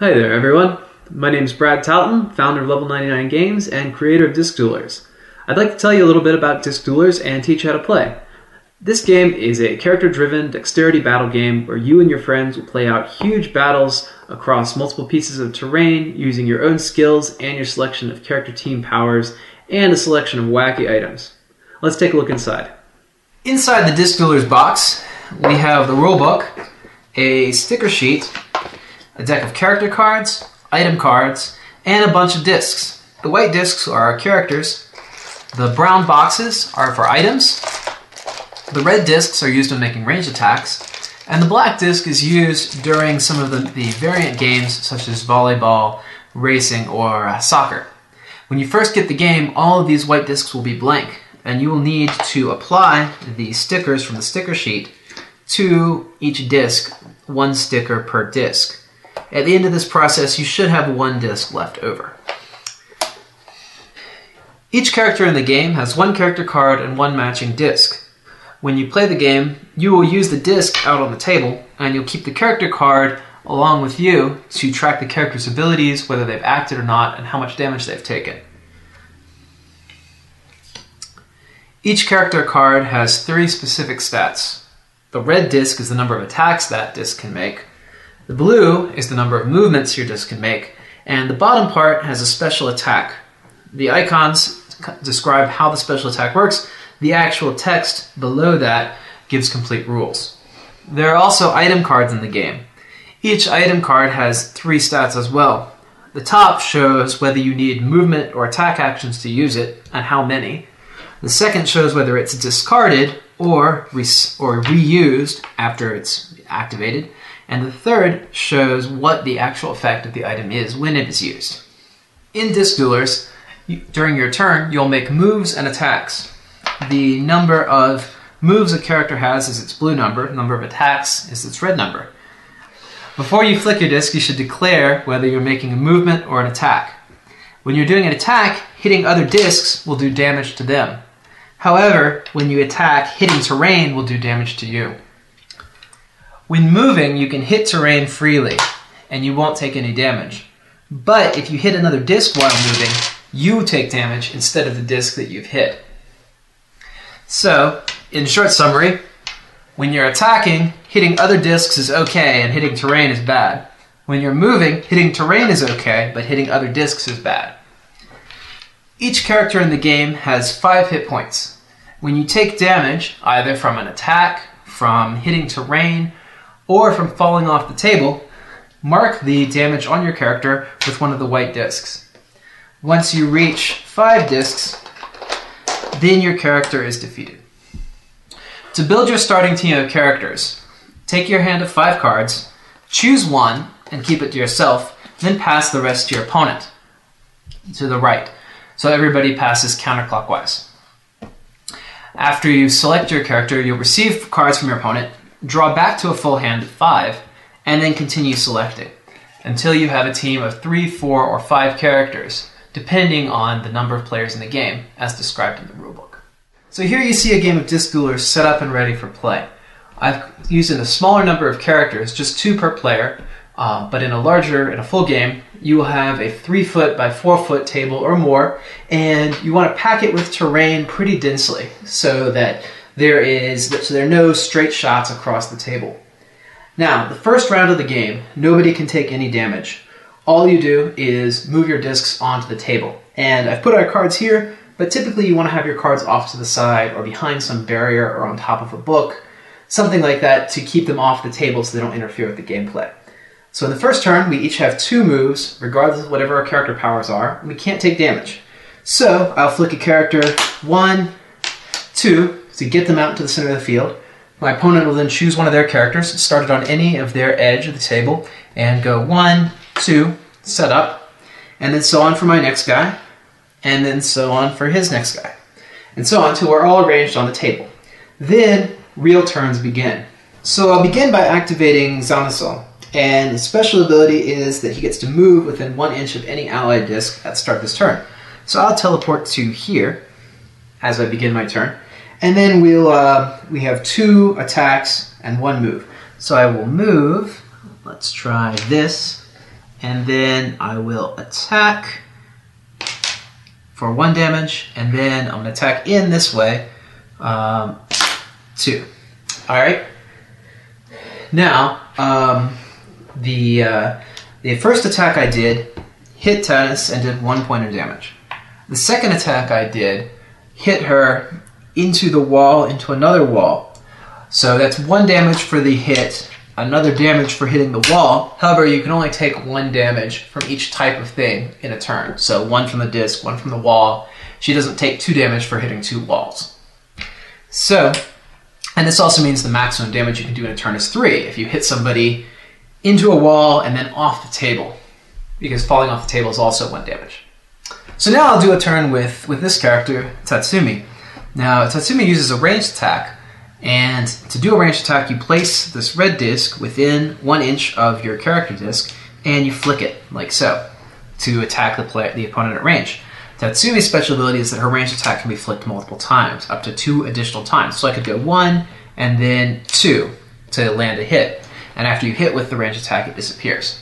Hi there everyone, my name is Brad Talton, founder of Level 99 Games and creator of Disc Duelers. I'd like to tell you a little bit about Disc Duelers and teach you how to play. This game is a character-driven dexterity battle game where you and your friends will play out huge battles across multiple pieces of terrain using your own skills and your selection of character team powers and a selection of wacky items. Let's take a look inside. Inside the Disc Duelers box, we have the rulebook, a sticker sheet, a deck of character cards, item cards, and a bunch of discs. The white discs are our characters, the brown boxes are for items, the red discs are used when making ranged attacks, and the black disc is used during some of the variant games such as volleyball, racing, or soccer. When you first get the game, all of these white discs will be blank, and you will need to apply the stickers from the sticker sheet to each disc, one sticker per disc. At the end of this process, you should have one disc left over. Each character in the game has one character card and one matching disc. When you play the game, you will use the disc out on the table, and you'll keep the character card along with you to track the character's abilities, whether they've acted or not, and how much damage they've taken. Each character card has 3 specific stats. The red disc is the number of attacks that disc can make. The blue is the number of movements your disc can make, and the bottom part has a special attack. The icons describe how the special attack works. The actual text below that gives complete rules. There are also item cards in the game. Each item card has 3 stats as well. The top shows whether you need movement or attack actions to use it, and how many. The second shows whether it's discarded or reused after it's activated. And the third shows what the actual effect of the item is when it is used. In Disc Duelers, during your turn, you'll make moves and attacks. The number of moves a character has is its blue number, the number of attacks is its red number. Before you flick your disc, you should declare whether you're making a movement or an attack. When you're doing an attack, hitting other discs will do damage to them. However, when you attack, hitting terrain will do damage to you. When moving, you can hit terrain freely, and you won't take any damage. But if you hit another disc while moving, you take damage instead of the disc that you've hit. So, in short summary, when you're attacking, hitting other discs is okay and hitting terrain is bad. When you're moving, hitting terrain is okay, but hitting other discs is bad. Each character in the game has 5 hit points. When you take damage, either from an attack, from hitting terrain, or from falling off the table, mark the damage on your character with one of the white discs. Once you reach 5 discs, then your character is defeated. To build your starting team of characters, take your hand of 5 cards, choose one and keep it to yourself, then pass the rest to your opponent, to the right. So everybody passes counterclockwise. After you select your character, you'll receive cards from your opponent, draw back to a full hand of 5, and then continue selecting until you have a team of 3, 4, or 5 characters, depending on the number of players in the game, as described in the rulebook. So here you see a game of Disc Duelers set up and ready for play. I've used a smaller number of characters, just 2 per player, but in a full game, you will have a 3-foot by 4-foot table or more, and you want to pack it with terrain pretty densely so that there are no straight shots across the table. Now, the first round of the game, nobody can take any damage. All you do is move your discs onto the table. And I've put our cards here, but typically you want to have your cards off to the side or behind some barrier or on top of a book, something like that to keep them off the table so they don't interfere with the gameplay. So in the first turn, we each have 2 moves, regardless of whatever our character powers are, and we can't take damage. So I'll flick a character 1, 2, to get them out into the center of the field. My opponent will then choose one of their characters, start it on any of their edge of the table, and go 1, 2, set up, and then so on for my next guy, and then so on for his next guy, and so on until we're all arranged on the table. Then real turns begin. So I'll begin by activating Zanusol, and his special ability is that he gets to move within 1 inch of any allied disc at the start of this turn. So I'll teleport to here as I begin my turn. And then we have 2 attacks and 1 move. So I will move, let's try this, and then I will attack for 1 damage, and then I'm going to attack in this way, 2. Alright. Now, the first attack I did hit Tanis and did 1 point of damage. The second attack I did hit her into the wall, into another wall. So that's 1 damage for the hit, another damage for hitting the wall. However, you can only take 1 damage from each type of thing in a turn. So 1 from the disc, 1 from the wall. She doesn't take 2 damage for hitting 2 walls. So, and this also means the maximum damage you can do in a turn is 3. If you hit somebody into a wall and then off the table, because falling off the table is also 1 damage. So now I'll do a turn with this character, Tatsumi. Now, Tatsumi uses a ranged attack, and to do a ranged attack, you place this red disc within 1 inch of your character disc, and you flick it, like so, to attack the opponent at range. Tatsumi's special ability is that her ranged attack can be flicked multiple times, up to 2 additional times. So I could go 1, and then 2 to land a hit. And after you hit with the ranged attack, it disappears.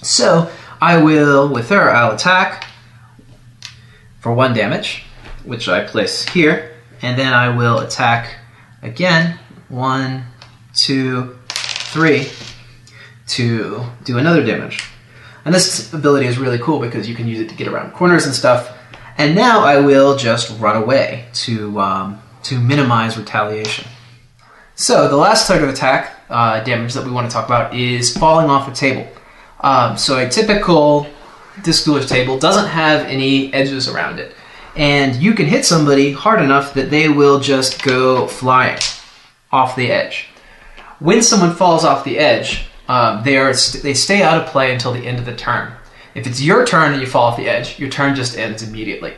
So I will, with her, I'll attack for 1 damage, which I place here, and then I will attack again, 1, 2, 3, to do another damage. And this ability is really cool because you can use it to get around corners and stuff. And now I will just run away to minimize retaliation. So the last type of attack damage that we want to talk about is falling off a table. So a typical Disc Duelers table doesn't have any edges around it. And you can hit somebody hard enough that they will just go flying off the edge. When someone falls off the edge, they stay out of play until the end of the turn. If it's your turn and you fall off the edge, your turn just ends immediately.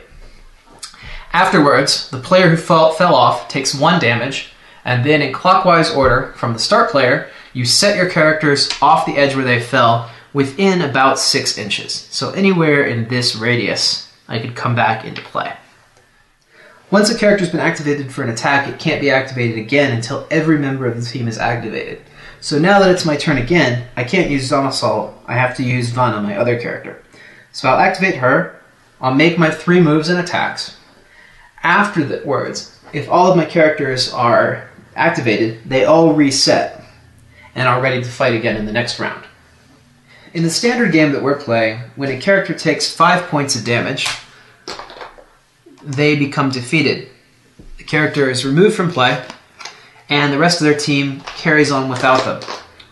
Afterwards, the player who fell off takes 1 damage, and then in clockwise order from the start player, you set your characters off the edge where they fell within about 6 inches. So anywhere in this radius, I could come back into play. Once a character's been activated for an attack, it can't be activated again until every member of the team is activated. So now that it's my turn again, I can't use Zone Assault. I have to use Vun on my other character. So I'll activate her. I'll make my 3 moves and attacks. Afterwards, if all of my characters are activated, they all reset and are ready to fight again in the next round. In the standard game that we're playing, when a character takes 5 points of damage, they become defeated. The character is removed from play, and the rest of their team carries on without them.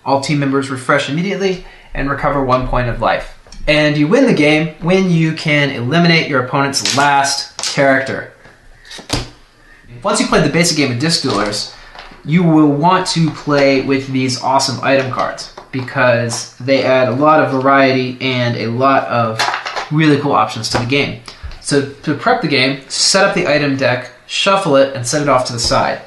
All team members refresh immediately and recover 1 point of life. And you win the game when you can eliminate your opponent's last character. Once you play the basic game of Disc Duelers, you will want to play with these awesome item cards because they add a lot of variety and a lot of really cool options to the game. So to prep the game, set up the item deck, shuffle it, and set it off to the side.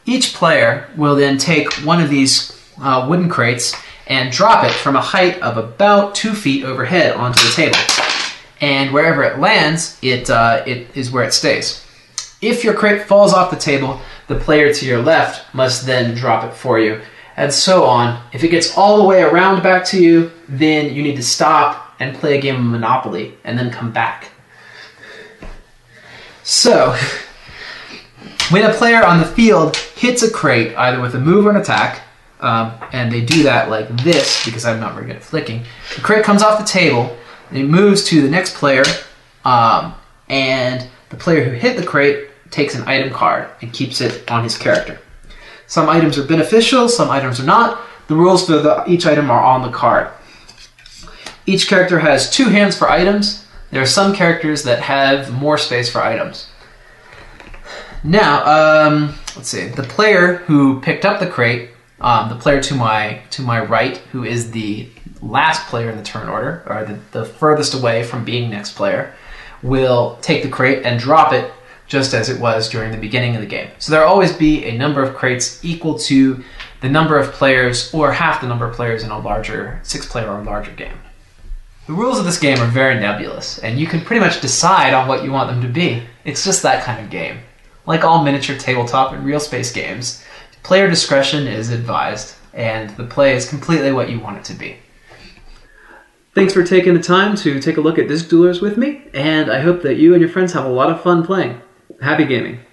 Each player will then take one of these wooden crates and drop it from a height of about 2 feet overhead onto the table. And wherever it lands, it is where it stays. If your crate falls off the table, the player to your left must then drop it for you, and so on. If it gets all the way around back to you, then you need to stop and play a game of Monopoly, and then come back. So, when a player on the field hits a crate, either with a move or an attack, and they do that like this, because I'm not very good at flicking, the crate comes off the table, and it moves to the next player, and the player who hit the crate takes an item card and keeps it on his character. Some items are beneficial, some items are not. The rules for each item are on the card. Each character has 2 hands for items. There are some characters that have more space for items. Now, let's see. The player who picked up the crate, the player to my right, who is the last player in the turn order, or the furthest away from being next player, will take the crate and drop it just as it was during the beginning of the game. So there will always be a number of crates equal to the number of players or half the number of players in a larger 6-player or larger game. The rules of this game are very nebulous, and you can pretty much decide on what you want them to be. It's just that kind of game. Like all miniature tabletop and real space games, player discretion is advised, and the play is completely what you want it to be. Thanks for taking the time to take a look at Disc Duelers with me, and I hope that you and your friends have a lot of fun playing. Happy gaming!